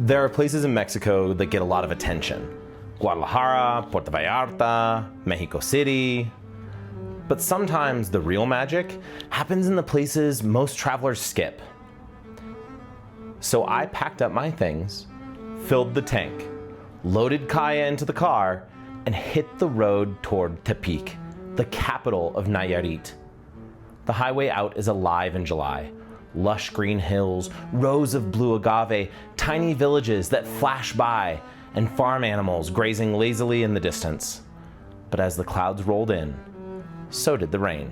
There are places in Mexico that get a lot of attention. Guadalajara, Puerto Vallarta, Mexico City. But sometimes the real magic happens in the places most travelers skip. So I packed up my things, filled the tank, loaded Kaya into the car, and hit the road toward Tepic, the capital of Nayarit. The highway out is alive in July. Lush green hills, rows of blue agave, tiny villages that flash by, and farm animals grazing lazily in the distance. But as the clouds rolled in, so did the rain.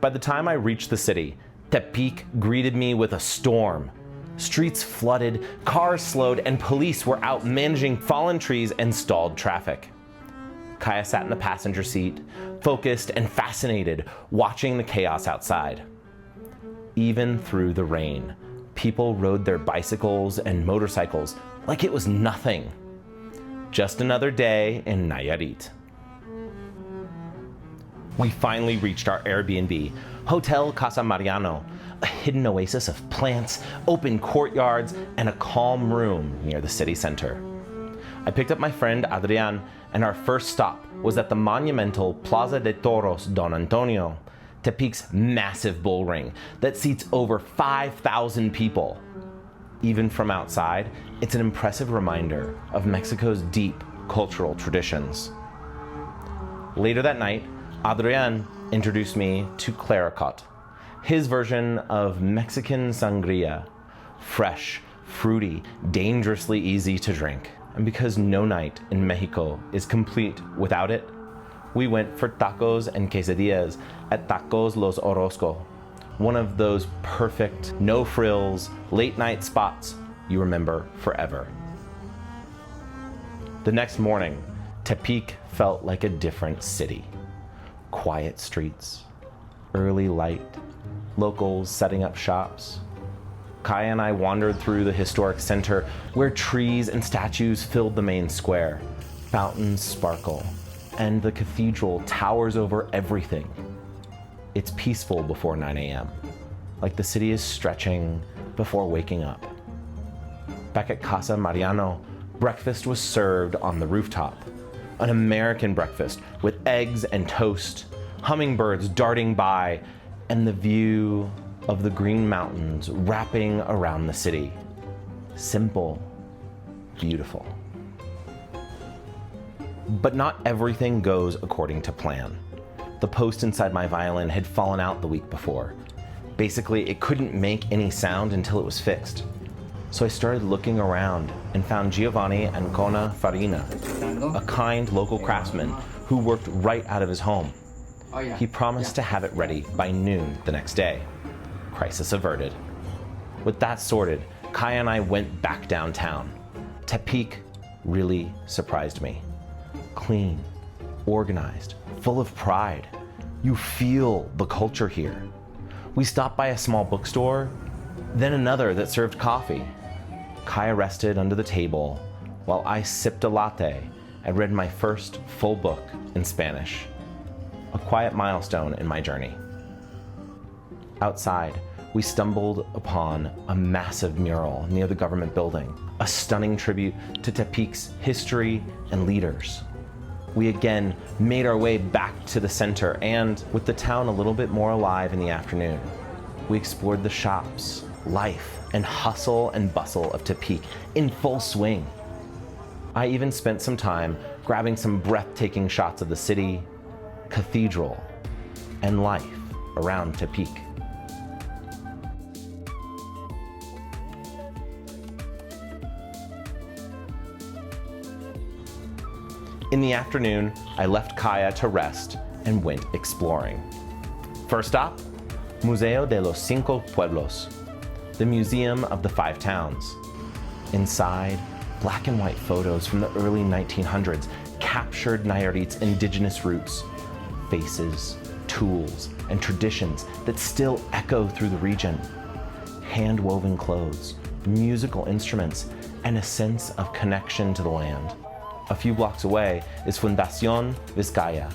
By the time I reached the city, Tepic greeted me with a storm. Streets flooded, cars slowed, and police were out managing fallen trees and stalled traffic. Kaya sat in the passenger seat, focused and fascinated, watching the chaos outside. Even through the rain, people rode their bicycles and motorcycles like it was nothing. Just another day in Nayarit. We finally reached our Airbnb, Hotel Casa Mariano, a hidden oasis of plants, open courtyards, and a calm room near the city center. I picked up my friend Adrian, and our first stop was at the monumental Plaza de Toros Don Antonio, Tepic's massive bull ring that seats over 5,000 people. Even from outside, it's an impressive reminder of Mexico's deep cultural traditions. Later that night, Adrian introduced me to Claricot, his version of Mexican sangria. Fresh, fruity, dangerously easy to drink. And because no night in Mexico is complete without it, we went for tacos and quesadillas at Tacos Los Orozco, one of those perfect, no frills, late night spots you remember forever. The next morning, Tepic felt like a different city. Quiet streets, early light, locals setting up shops. Kaya and I wandered through the historic center where trees and statues filled the main square. Fountains sparkle, and the cathedral towers over everything. It's peaceful before 9 a.m., like the city is stretching before waking up. Back at Casa Mariano, breakfast was served on the rooftop. An American breakfast with eggs and toast, hummingbirds darting by, and the view of the green mountains wrapping around the city. Simple, beautiful. But not everything goes according to plan. The post inside my violin had fallen out the week before. Basically, it couldn't make any sound until it was fixed. So I started looking around and found Giovanni Ancona Farina, a kind local craftsman who worked right out of his home. He promised to have it ready by noon the next day. Crisis averted. With that sorted, Kaya and I went back downtown. Tepic really surprised me. Clean, organized, full of pride. You feel the culture here. We stopped by a small bookstore, then another that served coffee. Kaya rested under the table while I sipped a latte and read my first full book in Spanish. A quiet milestone in my journey. Outside, we stumbled upon a massive mural near the government building, a stunning tribute to Tepic's history and leaders. We again made our way back to the center, and with the town a little bit more alive in the afternoon, we explored the shops, life, and hustle and bustle of Tepic in full swing. I even spent some time grabbing some breathtaking shots of the city, cathedral, and life around Tepic. In the afternoon, I left Kaya to rest and went exploring. First stop, Museo de los Cinco Pueblos, the Museum of the Five Towns. Inside, black and white photos from the early 1900s captured Nayarit's indigenous roots, faces, tools, and traditions that still echo through the region. Hand-woven clothes, musical instruments, and a sense of connection to the land. A few blocks away is Fundación Vizcaya,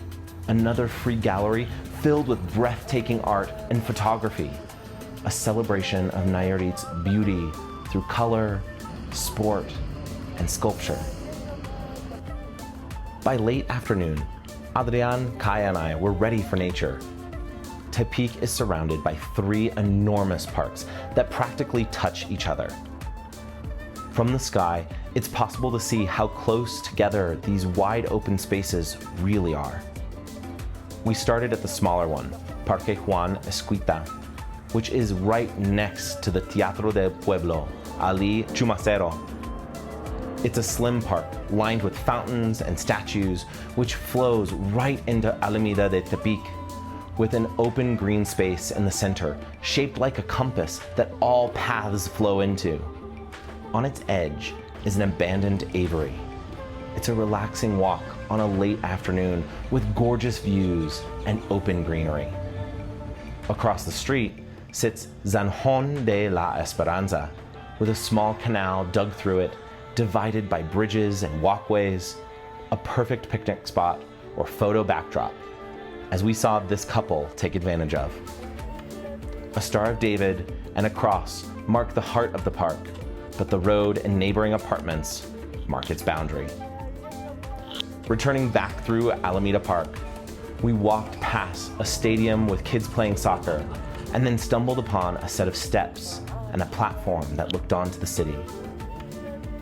another free gallery filled with breathtaking art and photography, a celebration of Nayarit's beauty through color, sport, and sculpture. By late afternoon, Adrian, Kaya, and I were ready for nature. Tepic is surrounded by 3 enormous parks that practically touch each other. From the sky, it's possible to see how close together these wide open spaces really are. We started at the smaller one, Parque Juan Escuita, which is right next to the Teatro del Pueblo, Ali Chumacero. It's a slim park lined with fountains and statues, which flows right into Alameda de Tepic, with an open green space in the center, shaped like a compass that all paths flow into. On its edge is an abandoned aviary. It's a relaxing walk on a late afternoon with gorgeous views and open greenery. Across the street sits Zanjon de la Esperanza, with a small canal dug through it, divided by bridges and walkways, a perfect picnic spot or photo backdrop, as we saw this couple take advantage of. A Star of David and a cross mark the heart of the park, but the road and neighboring apartments mark its boundary. Returning back through Alameda Park, we walked past a stadium with kids playing soccer, and then stumbled upon a set of steps and a platform that looked onto the city,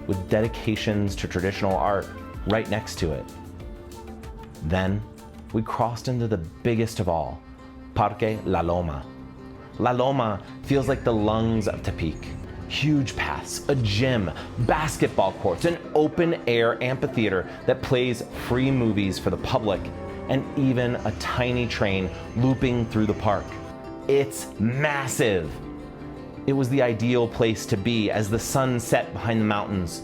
with dedications to traditional art right next to it. Then we crossed into the biggest of all, Parque La Loma. La Loma feels like the lungs of Tepic. Huge paths, a gym, basketball courts, an open-air amphitheater that plays free movies for the public, and even a tiny train looping through the park. It's massive. It was the ideal place to be as the sun set behind the mountains.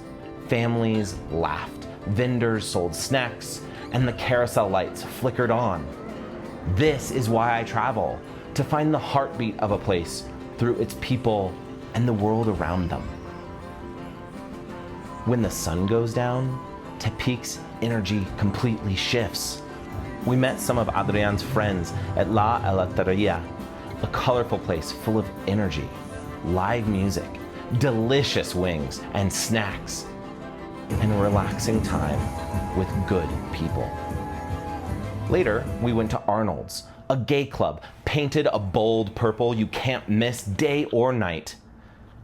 Families laughed, vendors sold snacks, and the carousel lights flickered on. This is why I travel, to find the heartbeat of a place through its people and the world around them. When the sun goes down, Tepic's energy completely shifts. We met some of Adrian's friends at La Elateria, a colorful place full of energy, live music, delicious wings and snacks, and a relaxing time with good people. Later, we went to Arnold's, a gay club painted a bold purple you can't miss day or night.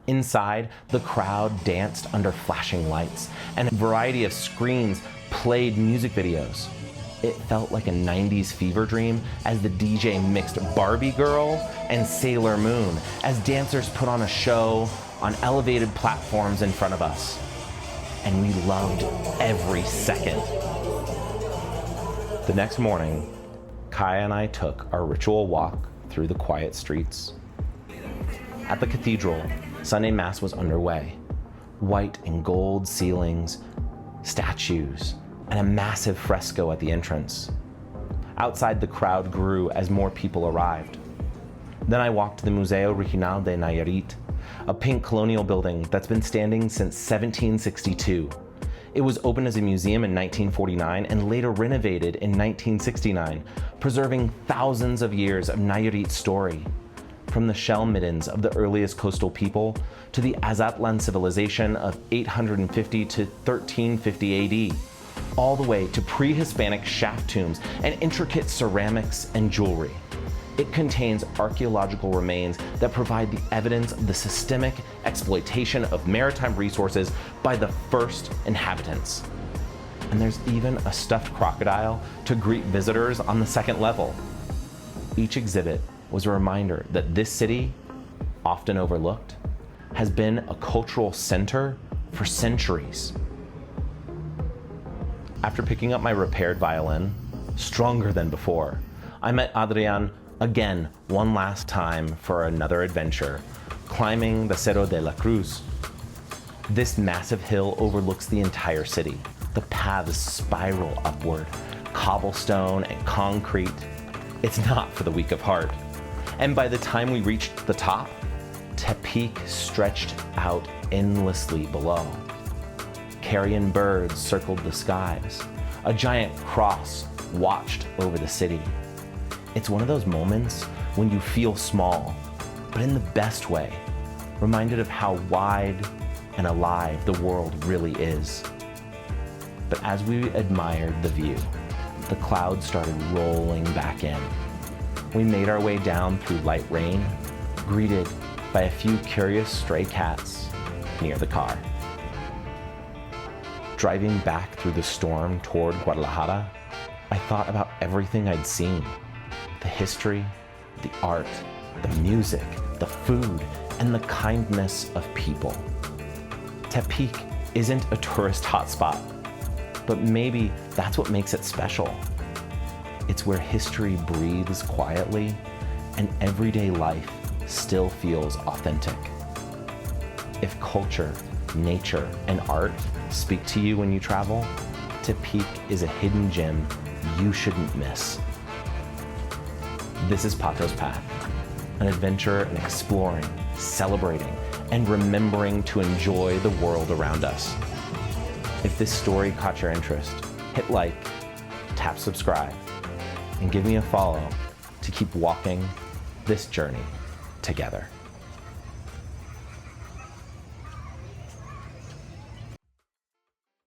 Inside, the crowd danced under flashing lights, and a variety of screens played music videos. It felt like a 90s fever dream as the DJ mixed Barbie Girl and Sailor Moon as dancers put on a show on elevated platforms in front of us. And we loved every second. The next morning, Kaya and I took our ritual walk through the quiet streets. At the cathedral, Sunday Mass was underway. White and gold ceilings, statues, and a massive fresco at the entrance. Outside, the crowd grew as more people arrived. Then I walked to the Museo Regional de Nayarit, a pink colonial building that's been standing since 1762. It was opened as a museum in 1949 and later renovated in 1969, preserving thousands of years of Nayarit story. From the shell middens of the earliest coastal people to the Azatlan civilization of 850 to 1350 AD, all the way to pre-Hispanic shaft tombs and intricate ceramics and jewelry. It contains archaeological remains that provide the evidence of the systemic exploitation of maritime resources by the first inhabitants. And there's even a stuffed crocodile to greet visitors on the second level. Each exhibit was a reminder that this city, often overlooked, has been a cultural center for centuries. After picking up my repaired violin, stronger than before, I met Adrian again one last time for another adventure, climbing the Cerro de la Cruz. This massive hill overlooks the entire city. The paths spiral upward, cobblestone and concrete. It's not for the weak of heart. And by the time we reached the top, Tepic stretched out endlessly below. Carrion birds circled the skies. A giant cross watched over the city. It's one of those moments when you feel small, but in the best way, reminded of how wide and alive the world really is. But as we admired the view, the clouds started rolling back in. We made our way down through light rain, greeted by a few curious stray cats near the car. Driving back through the storm toward Guadalajara, I thought about everything I'd seen. The history, the art, the music, the food, and the kindness of people. Tepic isn't a tourist hotspot, but maybe that's what makes it special. It's where history breathes quietly and everyday life still feels authentic. If culture, nature, and art speak to you when you travel, Tepic is a hidden gem you shouldn't miss. This is Pato's Path, an adventure in exploring, celebrating, and remembering to enjoy the world around us. If this story caught your interest, hit like, tap subscribe, and give me a follow to keep walking this journey together.